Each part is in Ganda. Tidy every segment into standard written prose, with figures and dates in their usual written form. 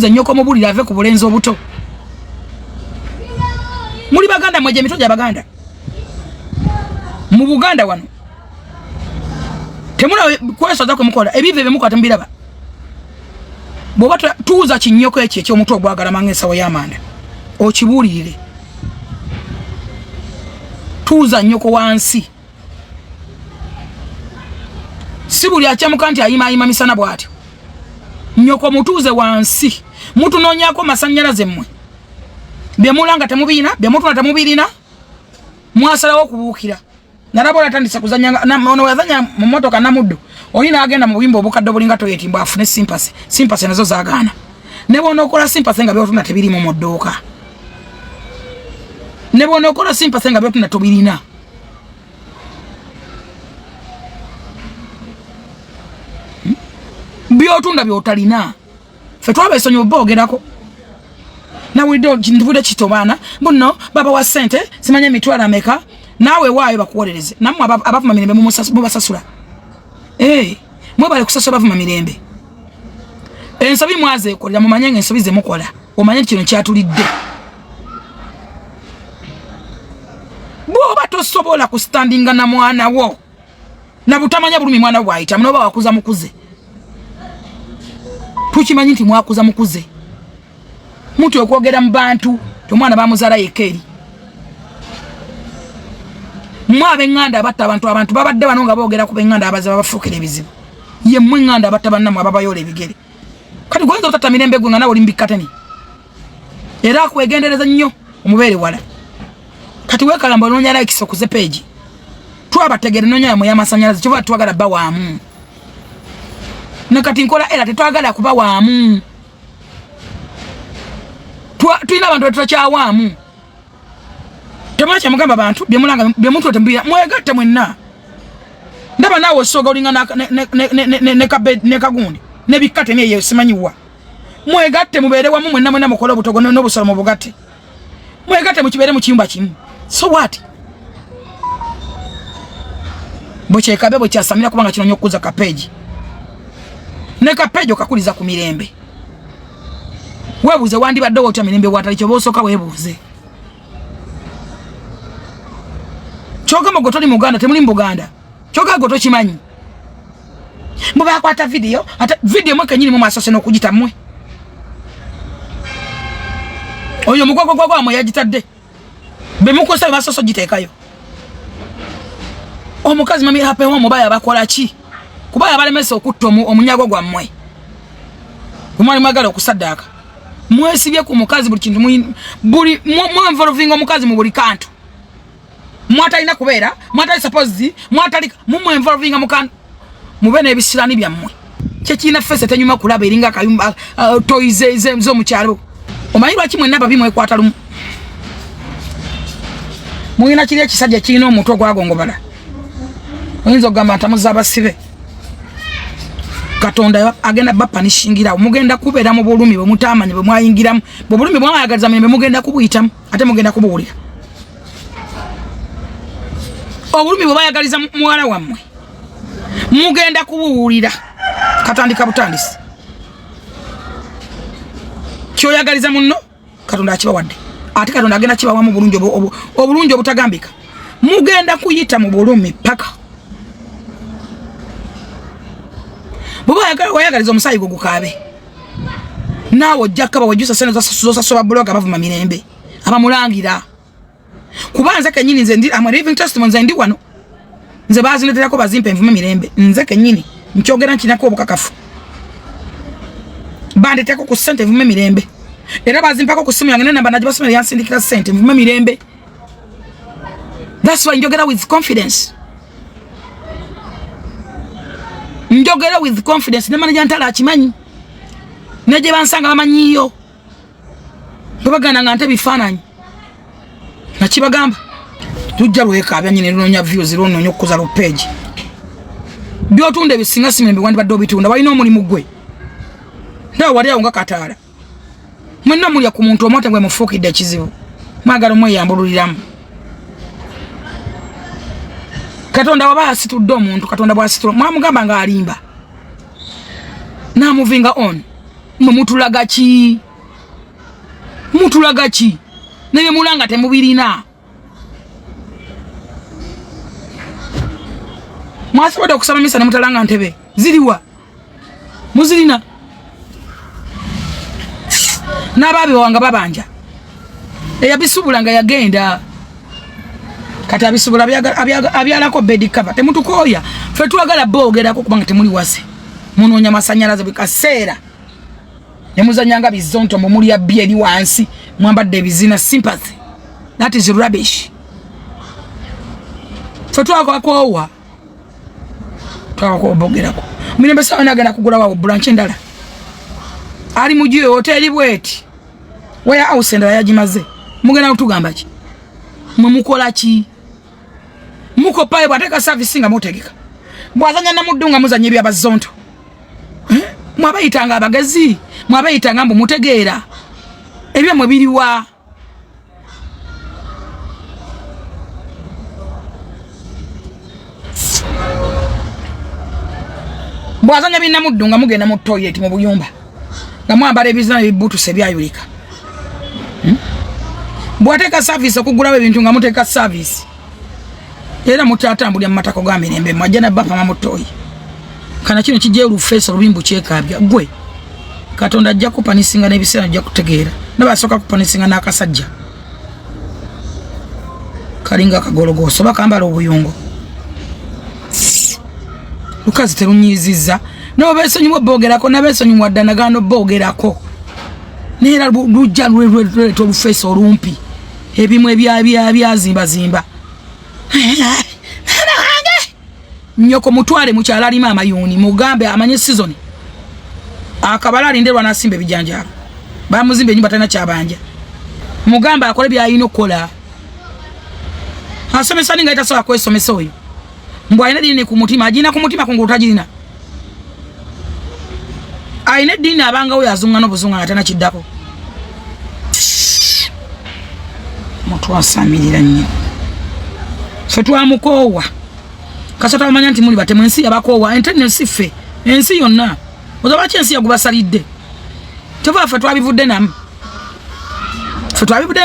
tuuze nnyoko mubulira ave ku bulenzi obuto. Muli baganda mweje mitoja baganda. Mu Buganda wano. Temuna kwesoza ko mukola ebive bye mukwata mbiraba. Boba tuuza kinyoko ekyo omuto ogwagala mangesa wa yamanda. Okibulire. Tuuza nnyoko wansi. Sibuli achamuka nti ayima misana bwatyo. Nnyoko mutuuze wansi. Mutu nonyako masanyalaze mmwe. Bye mulanga temubina, bye mutu natamubirina. Mwasalawo kubuukira. Narabola tandisa kuzanya ono wazanya mu motoka na muddo. Olina agenda mu bimbo obukadde bulinga toyetimba afune sympathy. Sympathy nazo zaagana. Ne bono okola sympathy nga byo tuna tebiri mu moddoka. Ne bono okola sympathy nga byo tuna tobirina. Byotunda byotalina. Fe twabesonyo bogerako. Na wido jinduvude kitobana. Mbuno baba wa sente simanye mitwala meka. Nawe wayo bakuwolereze. Namwe abavuma mirembe mu basasula. Mwe bale kusasula bavuma mirembe. Ensobi mwaze kolya mumanye ensobi ze mukola. Omanye kino kyatulidde. Boba tosobola ku standinga na mwana wo. Na butamanya bulumi mwana waita mnoba wakuza mukuze. Tukimanyi nti mwakuza mukuze. Mutu okwogera mu bantu tomwana bamuzala yekeri. Mwabe nganda abatta abantu babadde bano nga boogera ku benganda abaza babafukira ebizibu. Ye mmwe nganda abatta bannamu ababayola ebigere. Kati gwenza otata mirembe gwe nga nawe oli mbikatani. Era kwegendereza nnyo omubeere wala. Kati wekalamba ononya likes okuze page. Twabategere nonya mu yamasanyalaze kiba twagala ba waamu. Ne kati nkola era tetwagala kuba waamu. Tulina abantu betulakyawamu. Temacha mugamba abantu bye muntu otembira mwegatte mwenna. Ndaba nawe osoga olinga ne kagundi ne bikate ne yesimanyiwa. Mwegatte mubeere wamu mwenna mukola obutogo n'obusolo mu bugatti. Mwegatte mukibeere mu kiyumba kimu. So what? Boche kabe boche asamira kubanga kino nyokuza ka page. Ne ka page okakuliza ku mirembe. Webuze wandi badde wotya mirembe watali kyo bosoka webuze. Choka magotoni Muganda temuli Buganda. Choka goto kimanyi. Mbuba akwata video, ata video mweke nyini mu masose no kujita mmwe. Oyo mugwagwa gwa mwe yagitadde. Be mukosa basoso gitekayo. Omukazi mami hape wa mubaya bakola ki? Kubaya balemese okutto omunyago gwa mmwe. Kumali magala okusaddaka. Mwesibye ku mukazi buli kintu buli involving omukazi mu buli kantu. Mwata ina kubeera, mwata suppose, mwata mumwe involving amukan mubene ebisirani byammwe. Kyekina fese tenyuma kulaba eringa kayumba toize zo mu kyalo. Omayirwa kimwe naba bimwe kwatalumu. Muyina kiri ekisajja kirina omutwe gwagongobala. Oyinza okugamba ntamuza abasibe. Katonda agenda bapanishingira mugenda kubeera mu bulumi bwe mutamanyi bwe mwayingiramu. Bwe bulumi bwe mwayagaliza mirembe mugenda kubuyitamu ate mugenda kubuwulira. Obulumi bwe bayagaliza muwala wammwe mugenda kubuwulira katandika butandisi. Kyoyagaliza munno Katonda akibawadde. Ate Katonda agenda kibawamu obulungi obutagambika. Mugenda kuyita mu bulumi paka. Bwe wayagaliza omusayi gwo gukaabe. Naawe ojjakaba wajjusa sene zosasoba bloga bavuma mirembe. Abamulangira. Kubanza kenyini nze ndi am living testimony nze ndi wano. Nze bazineterako bazimpe nvume mirembe. Nze kenyini nkyogera nkinako obukakafu. Bande teko ku sente nvume mirembe. Era bazimpako ku simu yange ne namba najibasoma yansindikira sente nvume mirembe. That's why njogera with confidence. Njogera with confidence. Ne manager ntala akimanyi. Neje bansanga bamanyiyo. Babagana ngante bifananyi. Nakibagamba tujja lweka abanyine lunonya views lunonya okuza lu page. Byotunde bisinga simembe wandi baddo bitunda balina omulimu gwe. Ndawo wali awo nga Kataala. Mwenna mulya ku muntu omote gwe mufukidde ekizibu. Mwagala mwe yambululiramu. Katonda waba asitudde omuntu Katonda bwasitula mwamugamba nga alimba. Na moving on. mutulaga ki nebe mulanga temubirina mwasobola okusaba misa ne mutalanga ntebe ziriwa muzirina n'abaabi wanga babanja eyabisubulanga yagenda kati abisubula abyalako bedi cover temutukoya fe twagala boogerako kubanga temuli wase munoonya masanyalaze buli kaseera ne muzanyanga bizonto mumuli ya bieri wansi mwambadde ebizina sympathy. That is rubbish. Fe twakakoowa twakakobogerako mirembe sawa nagenda kugula wawo branch endala ali mujiwe hoteli bweti waya house endala yajimaze mugenda kutugamba ki mukola ki muko paye bateka service nga mutegeka bwazanya na mudunga muzanye ebya bazonto mwabayitanga abagezi mwabayitanga mbu mutegeera ebyo mwe biriwa bwazanya bina mudunga mugenda mu toilet mu buyumba nga mwambala ebizina ebibutu sebyayulika bwateka service okugulawo ebintu nga muteka service era mutatambulya mu matako ga mirembe mwajja bapa mamutoyi kana kino kijje olufeesa olubimbu kyekabya gwe Katonda ajja kupanisinga n'ebiseera ajja kutegeera nabasoka kupanisinga n'akasajja kalinga kagologoso bakambala obuyungo lukazi terunyiziza n'obesonyiwa boogerako n'abesonyiwa ddanagano boogerako neera lujja lwetwa olufeesa olumpi ebimu ebyazimba nyoko mutwale mukyala alima amayuni mugambe amanye season akabala alinderwa nasimba ebijanjalo bamuzimba enyumba talina kyabanja mugambe akole byayina okukola asomesa ninga itasobola kwesomesa oyo mbw alina eddiini ku mutima agina ku mutima kungulu tagirina alina eddiini abanga oyo azunga n'obuzunga nga talina kiddako mutwasamirira nnyo fe twamukoowa kasota bamanya nti muli batemu ensi yabakoowa ensi ffe ensi yonna ozoba ki ensi yagubasalidde tova ffe twabivudde namu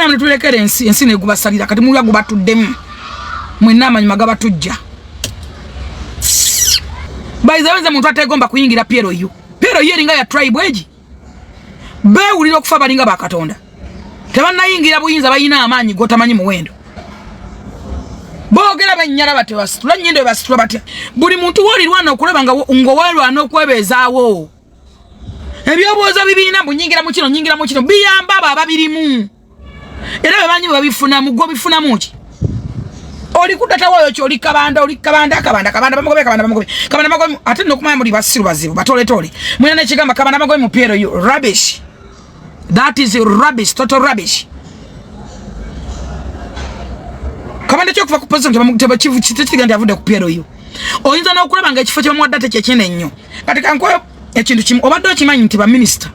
netulekera ensi negubasalira kati muli agubatuddemu mwenna amanyuma gabatujja baizaweza muntu ategomba kuyingira Piero yu eringa ya tribe egi bewulira okufa balinga bakatonda tebanayingira buyinza bayina amaanyi gotamanyi muwendo boogera bennyala batebasitula nnyindo basitula batya buli muntu wolirwana okulaba nga ngoweerwana okwebezaawo ebyobwoza bibiina bunyingira mu kino biyamba abo ababirimu era bebanyi babifunamu gwe bifunamu ki oli kudatawo oyo kyoli kabanda bamugobe ate nokumanya muli basiru bazibu batole mwina nekigamba kabanda bamugobe mu Piero yu rubbish. That is rubbish, total rubbish. Kabanda kyokuva ku president bamugiteba chifu kitegenda yavude ku Piero yu oyinza n'okulaba nga ekifo kyebamuwadde ate kyekyene nnyo kati kankoyo ekintu kimu obadde okimanyi nti baminisita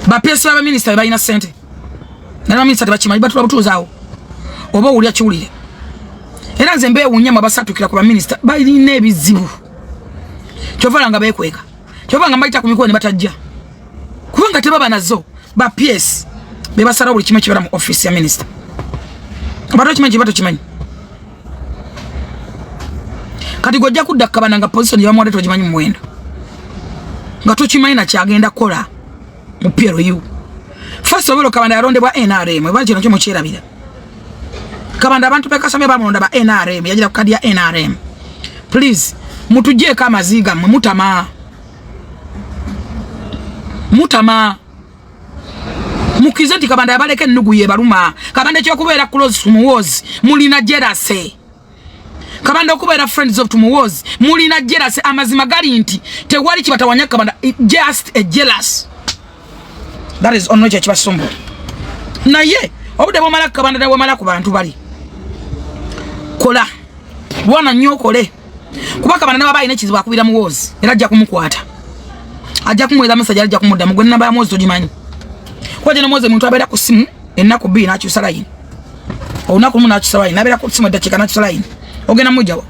bapesa baminisita balina ssente naba minisita tebakimanyi batula butuuzaawo oba owulira kiwulire era nze mbeewuunyamu abasatukira ku baminisita balina ebizibu kyovala nga beekweka kyovala nga mbayita ku mikono ne batajja kubanga tebaba nazo ba PS bebasalawo buli kimu ekibala mu office ya minisita abato kimanyi kibato kimanyi kati gojja kudda kabana nga position yabamuwadde togimanyi mu muwendo nga tokimanyi nakyagenda kukola mu Piero yu first of all kabanda yarondebwa NRM eba kino kyo mukyerabira kabanda abantu bekasame bamulonda ba NRM yagira ku kadi ya NRM please mutujjeeko amaziga mmwe mutama mukize nti kabanda yabaleka ennugu ye baluma kabanda ekyokubeera close to muwozi mulina jealousy kabanda okubeera friends of tumuwozi mulina jealousy amazima gali nti tewali kibatawanya kabanda just a jealous. That is only chibasombo naye obude bwomala kabanda na bwomala ku bantu bali kola bwana nnyo okole kuba kabanda n'aba alina ekizibu akubira muwozi era ajja kumukwata ajja kumweza message ajja kumuddamu gwe namba ya muwozi togimanyi kwaje na muwozi muntu abeera ku simu ennaku bbiri n'akyusa layini olunaku lumu n'akyusa layini n'abeera ku simu eddakiika n'akyusa layini ogenda mujjawa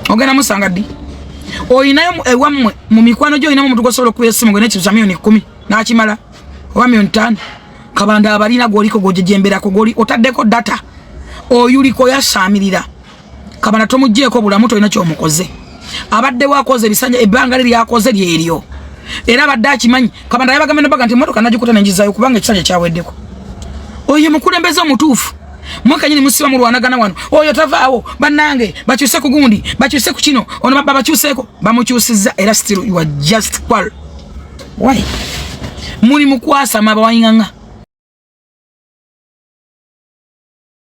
ogenda musanga ddi oyinayo ewamwe mu mikwano gyo oyinamu omuntu gosobola okuba essimu gwe n'ekibuza miliyoni 10 n'akimala oba miliyoni 5 kabanda abalina gwoliko gwojejemberako goli otaddeko data oyuliko yasaamirira kabanda tomugjeeko bulamu tolina kyomukoze abadde wakoze ebisanja ebbanga liri akoze lyeryo era abadde akimanyi kabanda yabagambe nobaga nti emmotoka nagikuta nenjizayo kubanga ekisanja kyaweddeko oyo mukulembeze omutuufu mwakanyini musiba mu lwanagana wano oyo tavaawo bannange bakyuse ku gundi bakyuse ku kino ono baba bakyuseeko bamukyusizza era still you are just qual why muli mukwasa maba wayinganga